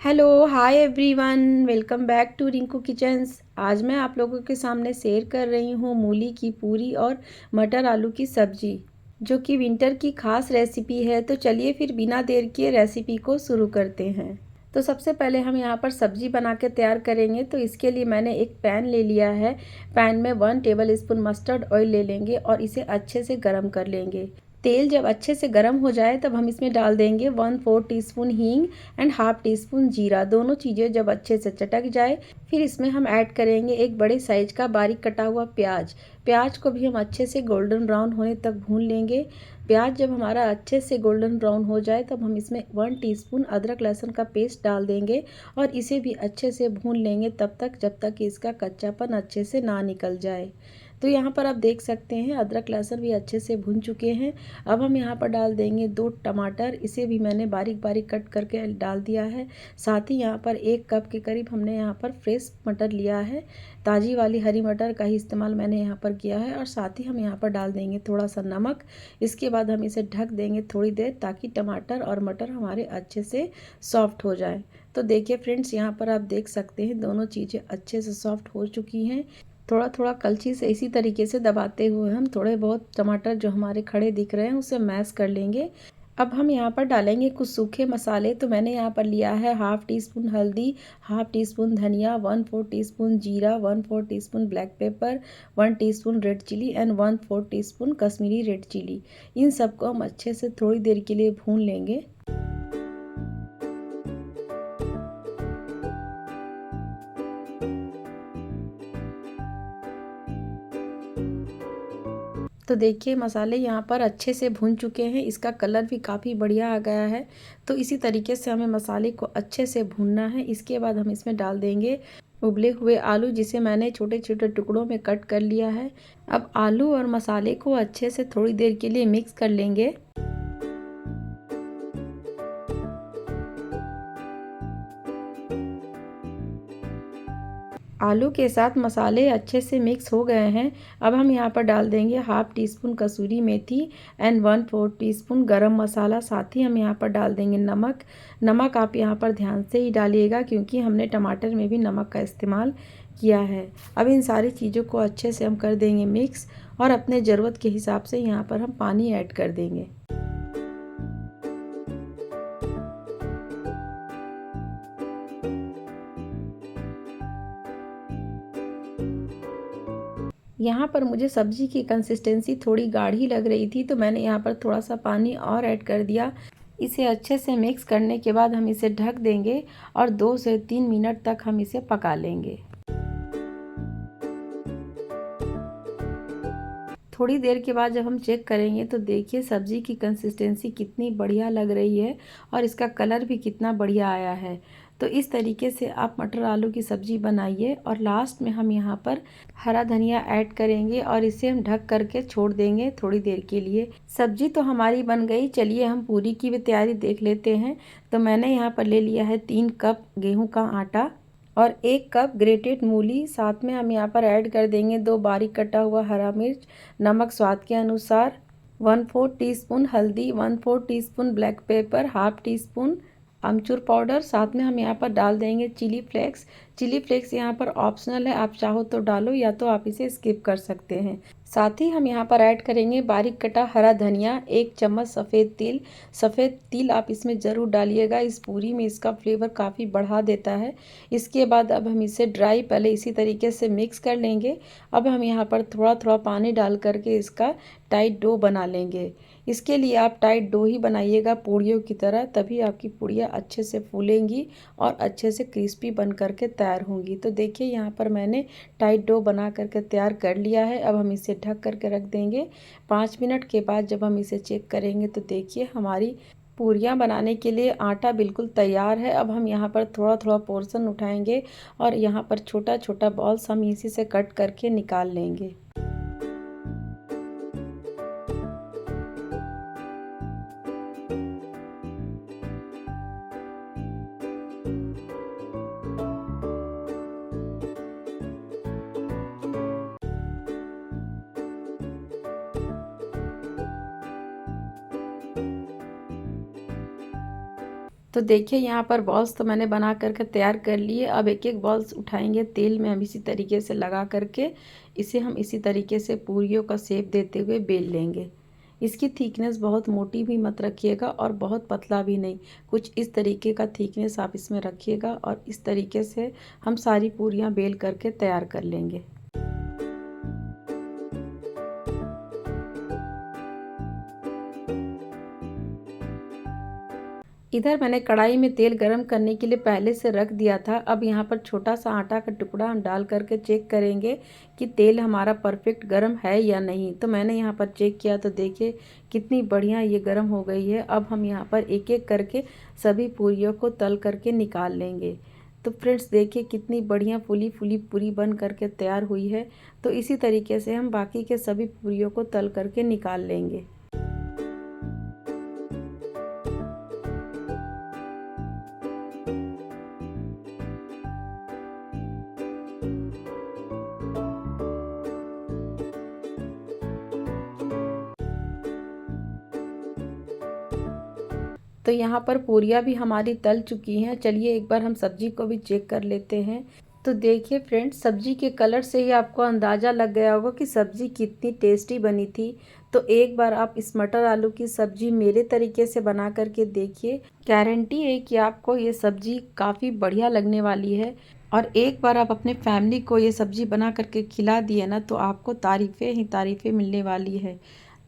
Hello hi everyone, welcome back to Rinku kitchens. आज मैं आप लोगों के सामने शेयर कर रही हूँ मूली की पूरी और मटर आलू की सब्जी, जो कि विंटर की खास रेसिपी है। तो चलिए फिर बिना देर किए रेसिपी को शुरू करते हैं। तो सबसे पहले हम यहाँ पर सब्जी बना के तैयार करेंगे। तो इसके लिए मैंने एक पैन ले लिया है। पैन में 1 टेबल स्पून मस्टर्ड ऑयल ले लेंगे और इसे अच्छे से गर्म कर लेंगे। तेल जब अच्छे से गर्म हो जाए तब हम इसमें डाल देंगे 1/4 टीस्पून हींग एंड हाफ टी स्पून जीरा। दोनों चीज़ें जब अच्छे से चटक जाए फिर इसमें हम ऐड करेंगे एक बड़े साइज का बारीक कटा हुआ प्याज। प्याज को भी हम अच्छे से गोल्डन ब्राउन होने तक भून लेंगे। प्याज जब हमारा अच्छे से गोल्डन ब्राउन हो जाए तब हम इसमें 1 टीस्पून अदरक लहसुन का पेस्ट डाल देंगे और इसे भी अच्छे से भून लेंगे तब तक जब तक कि इसका कच्चापन अच्छे से ना निकल जाए। तो यहाँ पर आप देख सकते हैं अदरक लहसुन भी अच्छे से भून चुके हैं। अब हम यहाँ पर डाल देंगे 2 टमाटर, इसे भी मैंने बारीक बारीक कट करके डाल दिया है। साथ ही यहाँ पर 1 कप के करीब हमने यहाँ पर फ्रेश मटर लिया है। ताज़ी वाली हरी मटर का ही इस्तेमाल मैंने यहाँ पर किया है। और साथ ही हम यहाँ पर डाल देंगे थोड़ा सा नमक। इसके बाद हम इसे ढक देंगे थोड़ी देर, ताकि टमाटर और मटर हमारे अच्छे से सॉफ्ट हो जाए। तो देखिए फ्रेंड्स, यहाँ पर आप देख सकते हैं दोनों चीज़ें अच्छे से सॉफ्ट हो चुकी हैं। थोड़ा थोड़ा कलछी से इसी तरीके से दबाते हुए हम थोड़े बहुत टमाटर जो हमारे खड़े दिख रहे हैं उसे मैश कर लेंगे। अब हम यहाँ पर डालेंगे कुछ सूखे मसाले। तो मैंने यहाँ पर लिया है हाफ टी स्पून हल्दी, हाफ टी स्पून धनिया, 1/4 टीस्पून जीरा, 1/4 teaspoon black pepper, 1 teaspoon red chilli and 1/4 teaspoon Kashmiri red chilli. इन सबको हम अच्छे से थोड़ी देर के लिए भून लेंगे। तो देखिए मसाले यहाँ पर अच्छे से भून चुके हैं, इसका कलर भी काफ़ी बढ़िया आ गया है। तो इसी तरीके से हमें मसाले को अच्छे से भूनना है। इसके बाद हम इसमें डाल देंगे उबले हुए आलू, जिसे मैंने छोटे छोटे टुकड़ों में कट कर लिया है। अब आलू और मसाले को अच्छे से थोड़ी देर के लिए मिक्स कर लेंगे। आलू के साथ मसाले अच्छे से मिक्स हो गए हैं। अब हम यहाँ पर डाल देंगे half tea spoon kasuri methi and 1/4 teaspoon गरम मसाला। साथ ही हम यहाँ पर डाल देंगे नमक। नमक आप यहाँ पर ध्यान से ही डालिएगा, क्योंकि हमने टमाटर में भी नमक का इस्तेमाल किया है। अब इन सारी चीज़ों को अच्छे से हम कर देंगे मिक्स, और अपने ज़रूरत के हिसाब से यहाँ पर हम पानी ऐड कर देंगे। यहाँ पर मुझे सब्ज़ी की कंसिस्टेंसी थोड़ी गाढ़ी लग रही थी, तो मैंने यहाँ पर थोड़ा सा पानी और ऐड कर दिया। इसे अच्छे से मिक्स करने के बाद हम इसे ढक देंगे और 2 से 3 मिनट तक हम इसे पका लेंगे। थोड़ी देर के बाद जब हम चेक करेंगे तो देखिए सब्ज़ी की कंसिस्टेंसी कितनी बढ़िया लग रही है और इसका कलर भी कितना बढ़िया आया है। तो इस तरीके से आप मटर आलू की सब्ज़ी बनाइए। और लास्ट में हम यहाँ पर हरा धनिया ऐड करेंगे और इसे हम ढक करके छोड़ देंगे थोड़ी देर के लिए। सब्ज़ी तो हमारी बन गई। चलिए हम पूरी की भी तैयारी देख लेते हैं। तो मैंने यहाँ पर ले लिया है 3 कप गेहूँ का आटा और 1 कप ग्रेटेड मूली। साथ में हम यहाँ पर ऐड कर देंगे 2 बारीक कटा हुआ हरा मिर्च, नमक स्वाद के अनुसार, 1/4 टीस्पून हल्दी, 1/4 teaspoon black pepper, half teaspoon अमचूर पाउडर। साथ में हम यहाँ पर डाल देंगे चिली फ्लेक्स। चिली फ्लेक्स यहाँ पर ऑप्शनल है, आप चाहो तो डालो या तो आप इसे स्किप कर सकते हैं। साथ ही हम यहाँ पर ऐड करेंगे बारीक कटा हरा धनिया, 1 चम्मच सफ़ेद तिल। सफ़ेद तिल आप इसमें ज़रूर डालिएगा, इस पूरी में इसका फ्लेवर काफ़ी बढ़ा देता है। इसके बाद अब हम इसे ड्राई पहले इसी तरीके से मिक्स कर लेंगे। अब हम यहाँ पर थोड़ा थोड़ा पानी डाल करके इसका टाइट डो बना लेंगे। इसके लिए आप टाइट डो ही बनाइएगा पूड़ियों की तरह, तभी आपकी पूड़ियाँ अच्छे से फूलेंगी और अच्छे से क्रिस्पी बन करके तैयार होंगी। तो देखिए यहाँ पर मैंने टाइट डो बना करके तैयार कर लिया है। अब हम इसे ढक करके रख देंगे। 5 मिनट के बाद जब हम इसे चेक करेंगे तो देखिए हमारी पूरियाँ बनाने के लिए आटा बिल्कुल तैयार है। अब हम यहाँ पर थोड़ा थोड़ा पोर्शन उठाएंगे और यहाँ पर छोटा छोटा बॉल्स हम इसी से कट करके निकाल लेंगे। तो देखिए यहाँ पर बॉल्स तो मैंने बना करके तैयार कर लिए। अब एक एक बॉल्स उठाएंगे तेल में, हम इसी तरीके से लगा करके इसे हम इसी तरीके से पूरियों का शेप देते हुए बेल लेंगे। इसकी थिकनेस बहुत मोटी भी मत रखिएगा और बहुत पतला भी नहीं, कुछ इस तरीके का थिकनेस आप इसमें रखिएगा और इस तरीके से हम सारी पूरियाँ बेल करके तैयार कर लेंगे। इधर मैंने कढ़ाई में तेल गरम करने के लिए पहले से रख दिया था। अब यहाँ पर छोटा सा आटा का टुकड़ा हम डाल करके चेक करेंगे कि तेल हमारा परफेक्ट गरम है या नहीं। तो मैंने यहाँ पर चेक किया तो देखिए कितनी बढ़िया ये गरम हो गई है। अब हम यहाँ पर एक एक करके सभी पूरियों को तल करके निकाल लेंगे। तो फ्रेंड्स देखिए कितनी बढ़िया फूली फूली पूरी बन करके तैयार हुई है। तो इसी तरीके से हम बाकी के सभी पूरियों को तल करके निकाल लेंगे। तो यहाँ पर पूरियाँ भी हमारी तल चुकी हैं। चलिए एक बार हम सब्जी को भी चेक कर लेते हैं। तो देखिए फ्रेंड्स, सब्जी के कलर से ही आपको अंदाज़ा लग गया होगा कि सब्ज़ी कितनी टेस्टी बनी थी। तो एक बार आप इस मटर आलू की सब्ज़ी मेरे तरीके से बना करके देखिए, गारंटी है कि आपको ये सब्ज़ी काफ़ी बढ़िया लगने वाली है। और एक बार आप अपने फैमिली को ये सब्ज़ी बना करके खिला दिए ना, तो आपको तारीफ़ें ही तारीफ़ें मिलने वाली है।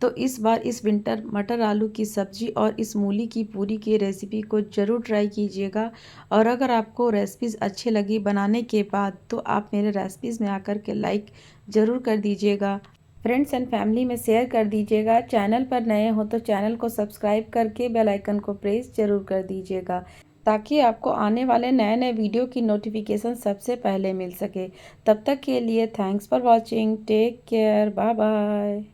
तो इस बार इस विंटर मटर आलू की सब्ज़ी और इस मूली की पूरी की रेसिपी को ज़रूर ट्राई कीजिएगा। और अगर आपको रेसिपीज़ अच्छी लगी बनाने के बाद, तो आप मेरे रेसिपीज़ में आकर के लाइक ज़रूर कर दीजिएगा, फ्रेंड्स एंड फैमिली में शेयर कर दीजिएगा। चैनल पर नए हो तो चैनल को सब्सक्राइब करके बेल आइकन को प्रेस ज़रूर कर दीजिएगा, ताकि आपको आने वाले नए नए वीडियो की नोटिफिकेशन सबसे पहले मिल सके। तब तक के लिए thanks for watching, take care, bye bye.